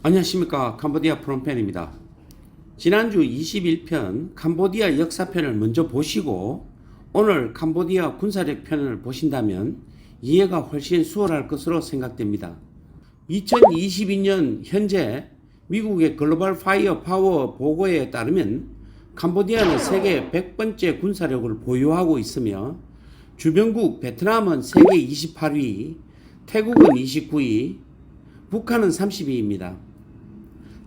안녕하십니까. 캄보디아 프롬펜입니다. 지난주 21편 캄보디아 역사편을 먼저 보시고 오늘 캄보디아 군사력 편을 보신다면 이해가 훨씬 수월할 것으로 생각됩니다. 2022년 현재 미국의 글로벌 파이어 파워 보고에 따르면 캄보디아는 세계 100번째 군사력을 보유하고 있으며 주변국 베트남은 세계 28위, 태국은 29위, 북한은 30위입니다.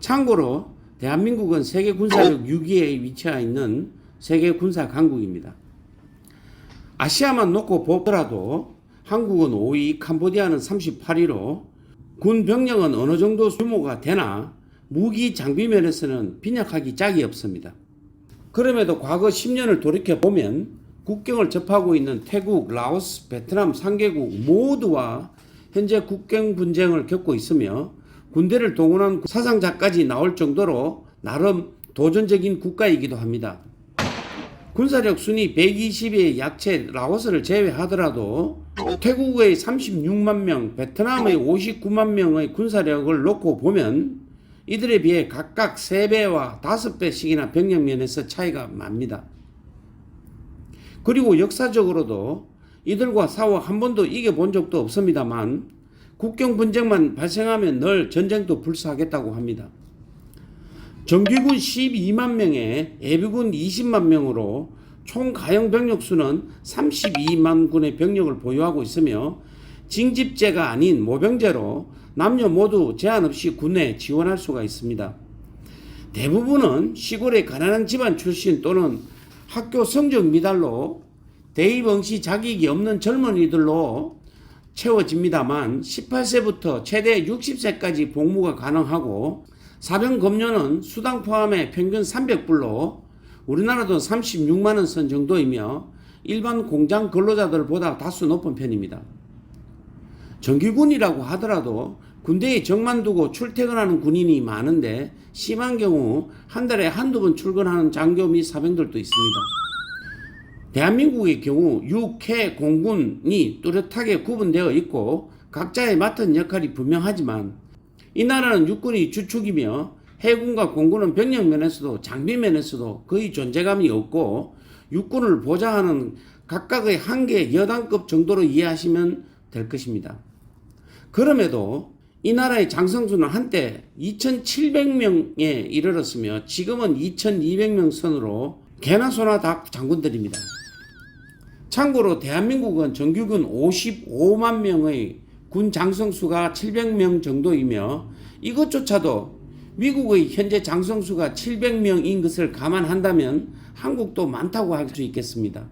참고로 대한민국은 세계 군사력 6위에 위치해 있는 세계 군사 강국입니다. 아시아만 놓고 보더라도 한국은 5위, 캄보디아는 38위로 군 병력은 어느 정도 규모가 되나 무기 장비 면에서는 빈약하기 짝이 없습니다. 그럼에도 과거 10년을 돌이켜보면 국경을 접하고 있는 태국, 라오스, 베트남 3개국 모두와 현재 국경 분쟁을 겪고 있으며 군대를 동원한 사상자까지 나올 정도로 나름 도전적인 국가이기도 합니다. 군사력 순위 120위의 약체 라오스를 제외하더라도 태국의 36만 명, 베트남의 59만 명의 군사력을 놓고 보면 이들에 비해 각각 3배와 5배씩이나 병력 면에서 차이가 납니다. 그리고 역사적으로도 이들과 싸워 한 번도 이겨본 적도 없습니다만 국경 분쟁만 발생하면 늘 전쟁도 불사하겠다고 합니다. 정규군 12만 명에 예비군 20만 명으로 총 가용 병력 수는 32만 군의 병력을 보유하고 있으며 징집제가 아닌 모병제로 남녀 모두 제한 없이 군에 지원할 수가 있습니다. 대부분은 시골의 가난한 집안 출신 또는 학교 성적 미달로 대입응시 자격이 없는 젊은이들로 채워집니다만 18세부터 최대 60세까지 복무가 가능하고 사병급료는 수당 포함해 평균 300불로 우리나라 돈 36만원 선 정도이며 일반 공장 근로자들보다 다소 높은 편입니다. 정규군이라고 하더라도 군대에 적만 두고 출퇴근하는 군인이 많은데 심한 경우 한 달에 한두 번 출근하는 장교 및 사병들도 있습니다. 대한민국의 경우 육, 해, 공군이 뚜렷하게 구분되어 있고 각자의 맡은 역할이 분명하지만 이 나라는 육군이 주축이며 해군과 공군은 병력 면에서도 장비 면에서도 거의 존재감이 없고 육군을 보좌하는 각각의 한계 여단급 정도로 이해하시면 될 것입니다. 그럼에도 이 나라의 장성수는 한때 2,700명에 이르렀으며 지금은 2,200명 선으로 개나 소나 다 장군들입니다. 참고로 대한민국은 정규군 55만 명의 군 장성수가 700명 정도이며 이것조차도 미국의 현재 장성수가 700명인 것을 감안한다면 한국도 많다고 할 수 있겠습니다.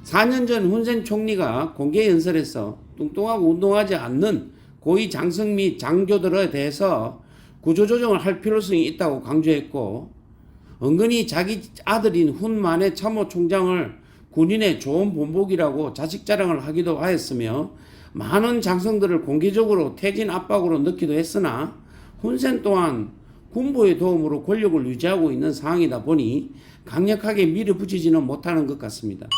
4년 전 훈센 총리가 공개 연설에서 뚱뚱하고 운동하지 않는 고위 장성 및 장교들에 대해서 구조조정을 할 필요성이 있다고 강조했고 은근히 자기 아들인 훈만의 참모총장을 군인의 좋은 본보기라고 자식 자랑을 하기도 하였으며 많은 장성들을 공개적으로 퇴진 압박으로 넣기도 했으나 훈센 또한 군부의 도움으로 권력을 유지하고 있는 상황이다 보니 강력하게 밀어붙이지는 못하는 것 같습니다.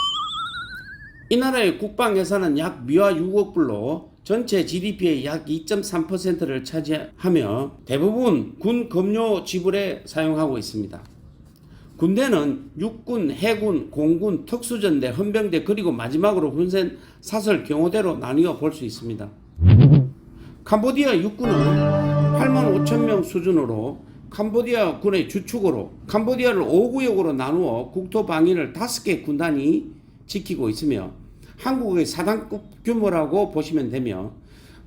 이 나라의 국방 예산은 약 미화 6억 불로 전체 GDP의 약 2.3%를 차지하며 대부분 군 급료 지불에 사용하고 있습니다. 군대는 육군, 해군, 공군, 특수전대, 헌병대 그리고 마지막으로 훈센 사설 경호대로 나뉘어 볼 수 있습니다. 캄보디아 육군은 8만 5천 명 수준으로 캄보디아 군의 주축으로 캄보디아를 5구역으로 나누어 국토 방위를 5개 군단이 지키고 있으며 한국의 4단급 규모라고 보시면 되며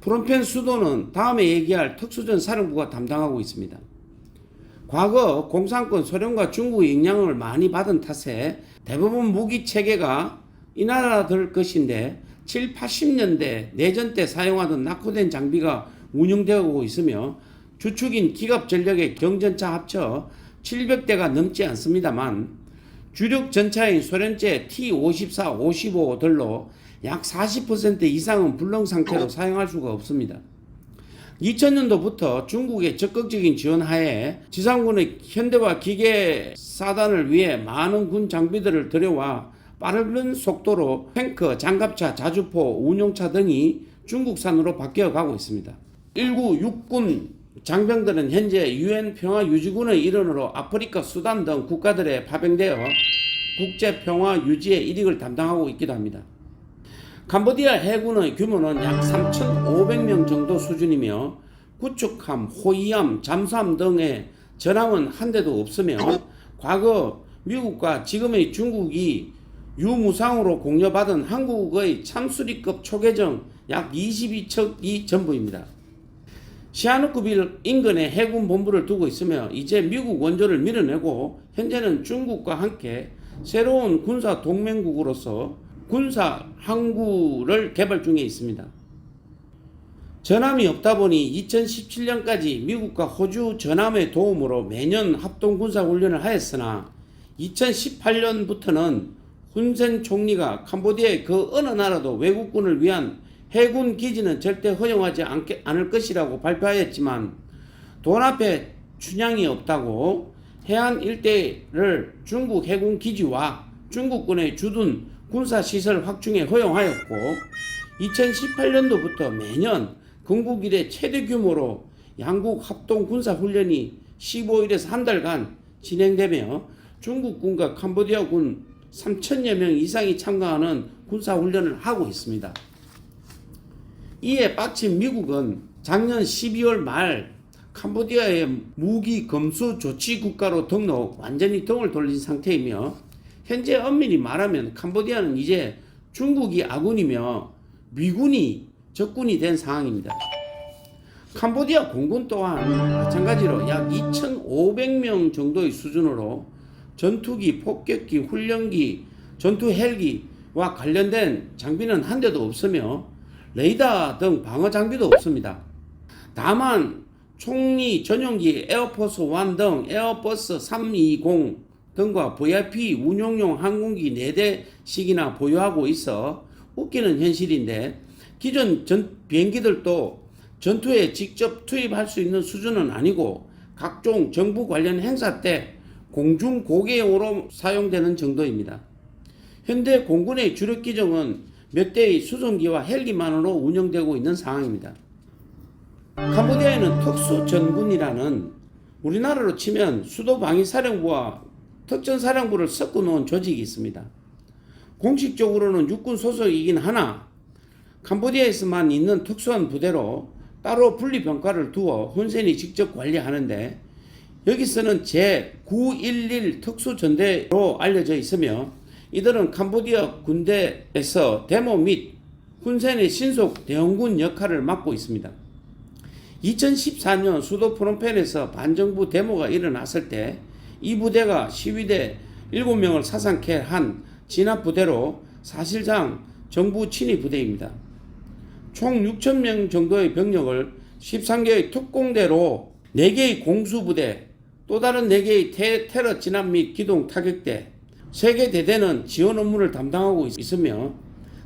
프롬펜 수도는 다음에 얘기할 특수전 사령부가 담당하고 있습니다. 과거 공산권 소련과 중국의 영향을 많이 받은 탓에 대부분 무기 체계가 이 나라들 것인데 7, 80년대 내전 때 사용하던 낙후된 장비가 운영되고 있으며 주축인 기갑전력의 경전차 합쳐 700대가 넘지 않습니다만 주력 전차인 소련제 T-54, 55들로 약 40% 이상은 불능 상태로 사용할 수가 없습니다. 2000년도부터 중국의 적극적인 지원하에 지상군의 현대화 기계 사단을 위해 많은 군 장비들을 들여와 빠른 속도로 탱크, 장갑차, 자주포, 운용차 등이 중국산으로 바뀌어 가고 있습니다. 일부 육군 장병들은 현재 UN 평화유지군의 일원으로 아프리카, 수단 등 국가들에 파병되어 국제 평화 유지의 일익을 담당하고 있기도 합니다. 캄보디아 해군의 규모는 약 3,500명 정도 수준이며 구축함, 호위함, 잠수함 등의 전함은 한 대도 없으며 과거 미국과 지금의 중국이 유무상으로 공여받은 한국의 참수리급 초계정 약 22척이 전부입니다. 시아누크빌 인근에 해군 본부를 두고 있으며 이제 미국 원조를 밀어내고 현재는 중국과 함께 새로운 군사 동맹국으로서 군사 항구를 개발 중에 있습니다. 전함이 없다 보니 2017년까지 미국과 호주 전함의 도움으로 매년 합동 군사 훈련을 하였으나 2018년부터는 훈센 총리가 캄보디아의 그 어느 나라도 외국군을 위한 해군 기지는 절대 허용하지 않을 것이라고 발표하였지만 돈 앞에 춘향이 없다고 해안 일대를 중국 해군 기지와 중국군의 주둔 군사시설 확충에 허용하였고 2018년도부터 매년 건국 이래 최대 규모로 양국 합동 군사 훈련이 15일에서 한 달간 진행되며 중국군과 캄보디아군 3,000여 명 이상이 참가하는 군사 훈련을 하고 있습니다. 이에 빠친 미국은 작년 12월 말 캄보디아의 무기 검수 조치 국가로 완전히 등을 돌린 상태이며 현재 엄밀히 말하면 캄보디아는 이제 중국이 아군이며 미군이 적군이 된 상황입니다. 캄보디아 공군 또한 마찬가지로 약 2,500명 정도의 수준으로 전투기, 폭격기, 훈련기, 전투 헬기와 관련된 장비는 한 대도 없으며 레이더 등 방어 장비도 없습니다. 다만 총리 전용기 에어포스 1 등 에어버스 320 등과 VIP 운용용 항공기 4대씩이나 보유하고 있어 웃기는 현실인데 기존 비행기들도 전투에 직접 투입할 수 있는 수준은 아니고 각종 정부 관련 행사 때 공중 고개용으로 사용되는 정도입니다. 현대 공군의 주력 기종은 몇 대의 수송기와 헬기만으로 운영되고 있는 상황입니다. 캄보디아에는 특수전군이라는 우리나라로 치면 수도방위사령부와 특전사령부를 섞어 놓은 조직이 있습니다. 공식적으로는 육군 소속이긴 하나 캄보디아에서만 있는 특수한 부대로 따로 분리병과를 두어 훈센이 직접 관리하는데 여기서는 제911 특수전대로 알려져 있으며 이들은 캄보디아 군대에서 데모 및 훈센의 신속 대원군 역할을 맡고 있습니다. 2014년 수도 프놈펜에서 반정부 데모가 일어났을 때 이 부대가 시위대 7명을 사상케 한 진압부대로 사실상 정부 친위 부대입니다. 총 6,000명 정도의 병력을 13개의 특공대로 4개의 공수부대, 또 다른 4개의 테러 진압 및 기동 타격대, 3개 대대는 지원 업무를 담당하고 있으며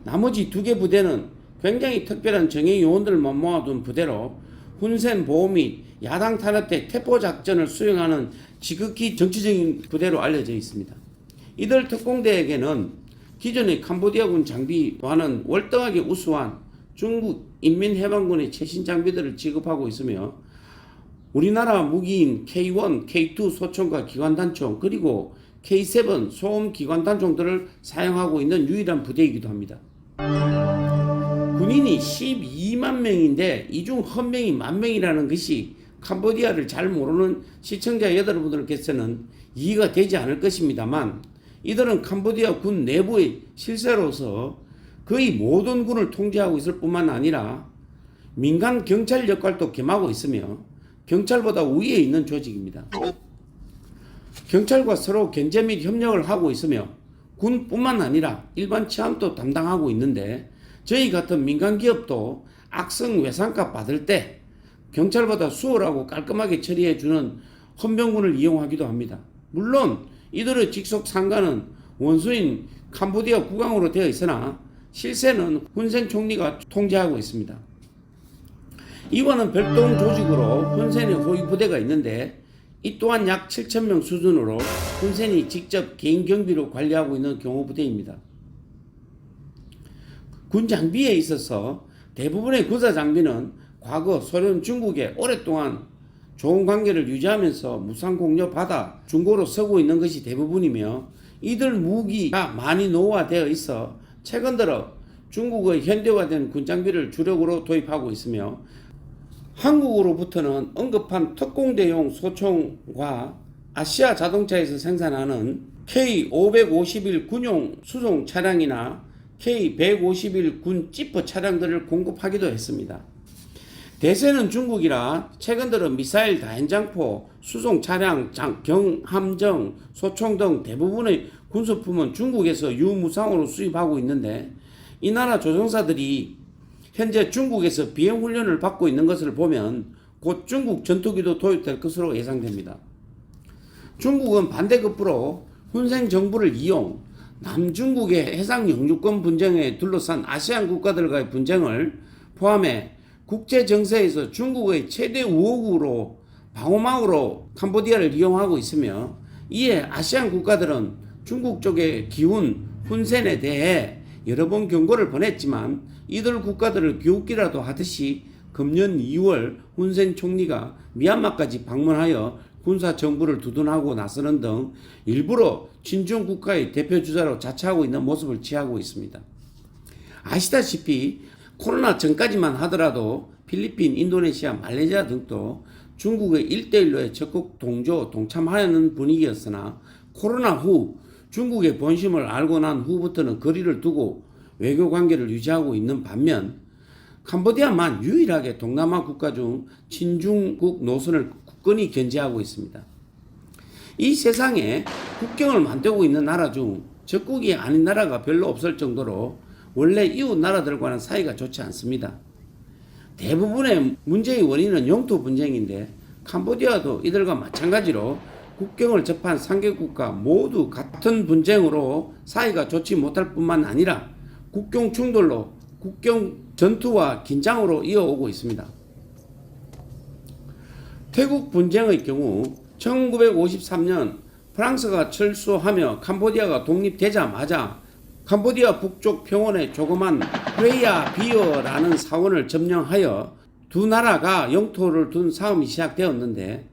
나머지 2개 부대는 굉장히 특별한 정예 요원들만 모아둔 부대로 훈센 보호 및 야당 탄압 때 태포 작전을 수행하는 지극히 정치적인 부대로 알려져 있습니다. 이들 특공대에게는 기존의 캄보디아군 장비와는 월등하게 우수한 중국 인민해방군의 최신 장비들을 지급하고 있으며 우리나라 무기인 K1, K2 소총과 기관단총 그리고 K7 소음 기관단총들을 사용하고 있는 유일한 부대이기도 합니다. 군인이 12만 명인데 이 중 헌병이 10,000명이라는 것이 캄보디아를 잘 모르는 시청자 여러분들께서는 이해가 되지 않을 것입니다만 이들은 캄보디아 군 내부의 실세로서 거의 모든 군을 통제하고 있을 뿐만 아니라 민간 경찰 역할도 겸하고 있으며 경찰보다 위에 있는 조직입니다. 경찰과 서로 견제 및 협력을 하고 있으며 군뿐만 아니라 일반 치안도 담당하고 있는데 저희 같은 민간 기업도 악성 외상값 받을 때 경찰보다 수월하고 깔끔하게 처리해주는 헌병군을 이용하기도 합니다. 물론 이들의 직속 상관은 원수인 캄보디아 국왕으로 되어 있으나 실세는 훈센 총리가 통제하고 있습니다. 이와는 별도의 조직으로 훈센의 호위 부대가 있는데 이 또한 약 7,000명 수준으로 훈센이 직접 개인 경비로 관리하고 있는 경호 부대입니다. 군 장비에 있어서 대부분의 군사 장비는 과거 소련 중국에 오랫동안 좋은 관계를 유지하면서 무상 공여 받아 중고로 쓰고 있는 것이 대부분이며 이들 무기가 많이 노후화되어 있어 최근 들어 중국의 현대화된 군장비를 주력으로 도입하고 있으며 한국으로부터는 언급한 특공대용 소총과 아시아 자동차에서 생산하는 K551 군용 수송 차량이나 K151 군 지퍼 차량들을 공급하기도 했습니다. 대세는 중국이라 최근 들어 미사일 다연장포, 수송 차량, 경함정, 소총 등 대부분의 군수품은 중국에서 유무상으로 수입하고 있는데 이 나라 조종사들이 현재 중국에서 비행훈련을 받고 있는 것을 보면 곧 중국 전투기도 도입될 것으로 예상됩니다. 중국은 반대급부로 훈센 정부를 이용 남중국의 해상 영유권 분쟁에 둘러싼 아시안 국가들과의 분쟁을 포함해 국제 정세에서 중국의 최대 우호국으로 방어망으로 캄보디아를 이용하고 있으며 이에 아시안 국가들은 중국 쪽의 기훈 훈센에 대해 여러 번 경고를 보냈지만 이들 국가들을 비웃기라도 하듯이 금년 2월 훈센 총리가 미얀마까지 방문하여 군사 정부를 두둔하고 나서는 등 일부러 친중 국가의 대표주자로 자처하고 있는 모습을 취하고 있습니다. 아시다시피 코로나 전까지만 하더라도 필리핀, 인도네시아, 말레이시아 등도 중국의 1대1로의 적극 동참하려는 분위기였으나 코로나 후 중국의 본심을 알고 난 후부터는 거리를 두고 외교 관계를 유지하고 있는 반면 캄보디아만 유일하게 동남아 국가 중 친중국 노선을 굳건히 견지하고 있습니다. 이 세상에 국경을 만들고 있는 나라 중 적국이 아닌 나라가 별로 없을 정도로 원래 이웃 나라들과는 사이가 좋지 않습니다. 대부분의 문제의 원인은 영토 분쟁인데 캄보디아도 이들과 마찬가지로 국경을 접한 3개국과 모두 같은 분쟁으로 사이가 좋지 못할 뿐만 아니라 국경 충돌로 국경 전투와 긴장으로 이어오고 있습니다. 태국 분쟁의 경우 1953년 프랑스가 철수하며 캄보디아가 독립되자마자 캄보디아 북쪽 평원에 조그만 프레이아 비어라는 사원을 점령하여 두 나라가 영토를 둔 싸움이 시작되었는데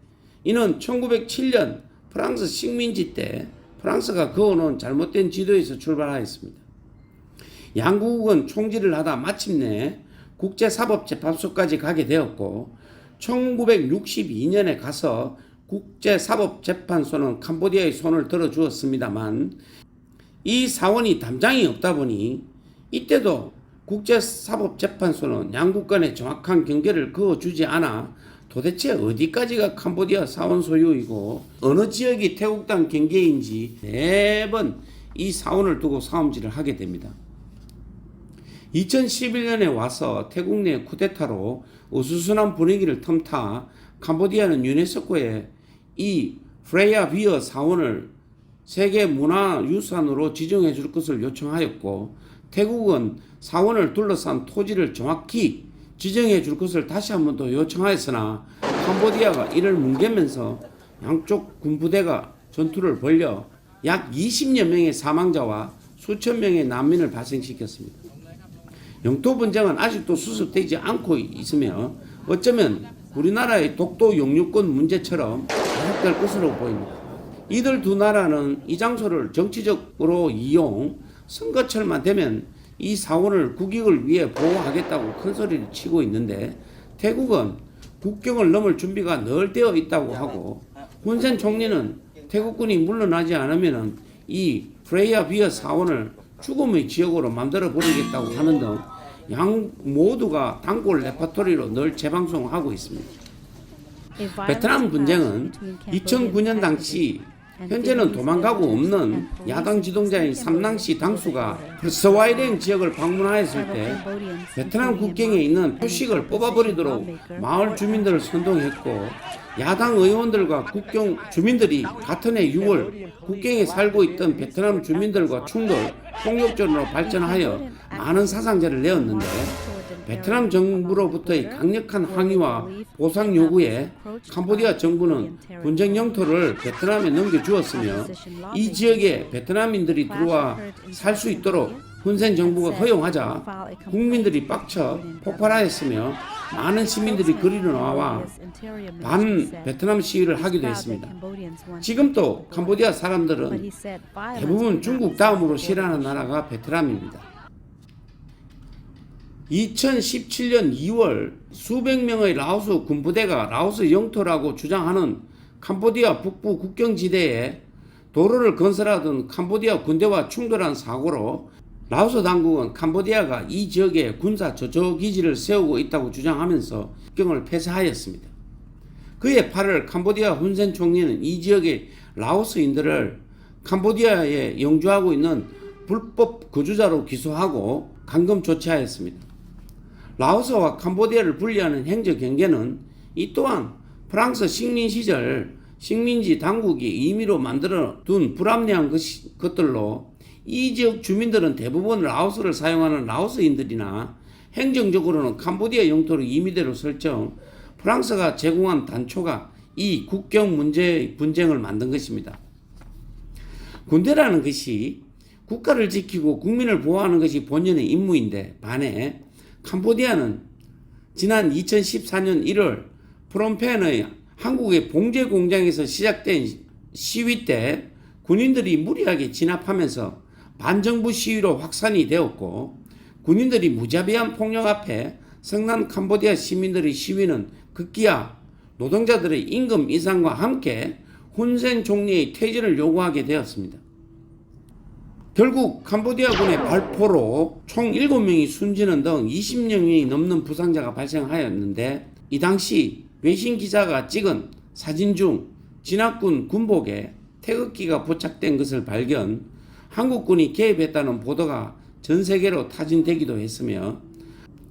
이는 1907년 프랑스 식민지 때 프랑스가 그어놓은 잘못된 지도에서 출발하였습니다. 양국은 총질을 하다 마침내 국제사법재판소까지 가게 되었고 1962년에 가서 국제사법재판소는 캄보디아의 손을 들어주었습니다만 이 사원이 담장이 없다 보니 이때도 국제사법재판소는 양국 간의 정확한 경계를 그어주지 않아 도대체 어디까지가 캄보디아 사원 소유이고 어느 지역이 태국 땅 경계인지 매번 이 사원을 두고 싸움질을 하게 됩니다. 2011년에 와서 태국 내 쿠데타로 어수선한 분위기를 틈타 캄보디아는 유네스코에 이 프레이아 비어 사원을 세계문화유산으로 지정해 줄 것을 요청하였고 태국은 사원을 둘러싼 토지를 정확히 지정해 줄 것을 다시 한 번 더 요청하였으나 캄보디아가 이를 뭉개면서 양쪽 군부대가 전투를 벌여 약 20여 명의 사망자와 수천 명의 난민을 발생시켰습니다. 영토 분쟁은 아직도 수습되지 않고 있으며 어쩌면 우리나라의 독도 영유권 문제처럼 계속될 것으로 보입니다. 이들 두 나라는 이 장소를 정치적으로 이용, 선거철만 되면 이 사원을 국익을 위해 보호하겠다고 큰소리를 치고 있는데 태국은 국경을 넘을 준비가 늘 되어 있다고 하고 훈센 총리는 태국군이 물러나지 않으면 이 프레이아 비어 사원을 죽음의 지역으로 만들어 버리겠다고 하는 등 양 모두가 단골 레퍼토리로 늘 재방송하고 있습니다. 베트남 분쟁은 2009년 당시 현재는 도망가고 없는 야당 지도자인 삼낭시 당수가 서와이랭 지역을 방문하였을 때 베트남 국경에 있는 표식을 뽑아버리도록 마을 주민들을 선동했고 야당 의원들과 국경 주민들이 같은 해 6월 국경에 살고 있던 베트남 주민들과 충돌, 폭력전으로 발전하여 많은 사상자를 내었는데 베트남 정부로부터의 강력한 항의와 보상 요구에 캄보디아 정부는 분쟁 영토를 베트남에 넘겨주었으며 이 지역에 베트남인들이 들어와 살 수 있도록 훈센 정부가 허용하자 국민들이 빡쳐 폭발하였으며 많은 시민들이 거리로 나와 반 베트남 시위를 하기도 했습니다. 지금도 캄보디아 사람들은 대부분 중국 다음으로 싫어하는 나라가 베트남입니다. 2017년 2월 수백 명의 라오스 군부대가 라오스 영토라고 주장하는 캄보디아 북부 국경지대에 도로를 건설하던 캄보디아 군대와 충돌한 사고로 라오스 당국은 캄보디아가 이 지역에 군사 조조기지를 세우고 있다고 주장하면서 국경을 폐쇄하였습니다. 그해 8월 캄보디아 훈센 총리는 이 지역의 라오스인들을 캄보디아에 영주하고 있는 불법 거주자로 기소하고 감금 조치하였습니다. 라오스와 캄보디아를 분리하는 행정 경계는 이 또한 프랑스 식민 시절 식민지 당국이 임의로 만들어 둔 불합리한 것들로 이 지역 주민들은 대부분 라오스를 사용하는 라오스인들이나 행정적으로는 캄보디아 영토를 임의대로 설정, 프랑스가 제공한 단초가 이 국경 문제의 분쟁을 만든 것입니다. 군대라는 것이 국가를 지키고 국민을 보호하는 것이 본연의 임무인데 반해 캄보디아는 지난 2014년 1월 프놈펜의 한국의 봉제 공장에서 시작된 시위 때 군인들이 무리하게 진압하면서 반정부 시위로 확산이 되었고 군인들이 무자비한 폭력 앞에 성난 캄보디아 시민들의 시위는 급기야 노동자들의 임금 인상과 함께 훈센 총리의 퇴진을 요구하게 되었습니다. 결국 캄보디아군의 발포로 총 7명이 숨지는 등 20명이 넘는 부상자가 발생하였는데 이 당시 외신 기자가 찍은 사진 중 진압군 군복에 태극기가 부착된 것을 발견, 한국군이 개입했다는 보도가 전 세계로 타진되기도 했으며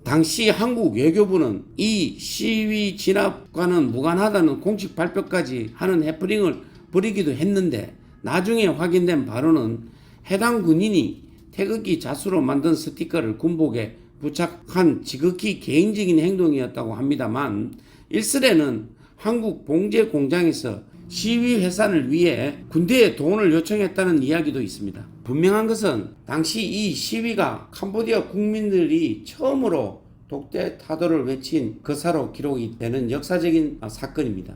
당시 한국 외교부는 이 시위 진압과는 무관하다는 공식 발표까지 하는 해프닝을 벌이기도 했는데 나중에 확인된 바로는 해당 군인이 태극기 자수로 만든 스티커를 군복에 부착한 지극히 개인적인 행동이었다고 합니다만 일설에는 한국 봉제 공장에서 시위 회산을 위해 군대에 돈을 요청했다는 이야기도 있습니다. 분명한 것은 당시 이 시위가 캄보디아 국민들이 처음으로 독재 타도를 외친 거사로 기록이 되는 역사적인 사건입니다.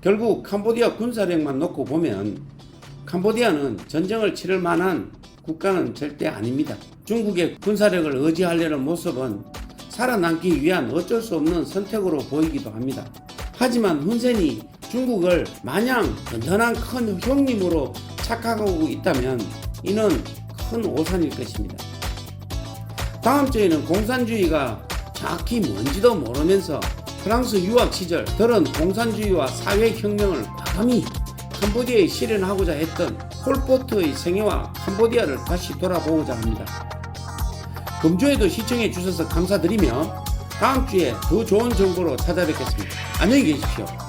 결국 캄보디아 군사력만 놓고 보면 캄보디아는 전쟁을 치를 만한 국가는 절대 아닙니다. 중국의 군사력을 의지하려는 모습은 살아남기 위한 어쩔 수 없는 선택으로 보이기도 합니다. 하지만 훈센이 중국을 마냥 든든한 큰 형님으로 착각하고 있다면 이는 큰 오산일 것입니다. 다음 주에는 공산주의가 정확히 뭔지도 모르면서 프랑스 유학 시절 들은 공산주의와 사회혁명을 과감히 캄보디아에 실현하고자 했던 폴포트의 생애와 캄보디아를 다시 돌아보고자 합니다. 금주에도 시청해 주셔서 감사드리며 다음 주에 더 좋은 정보로 찾아뵙겠습니다. 안녕히 계십시오.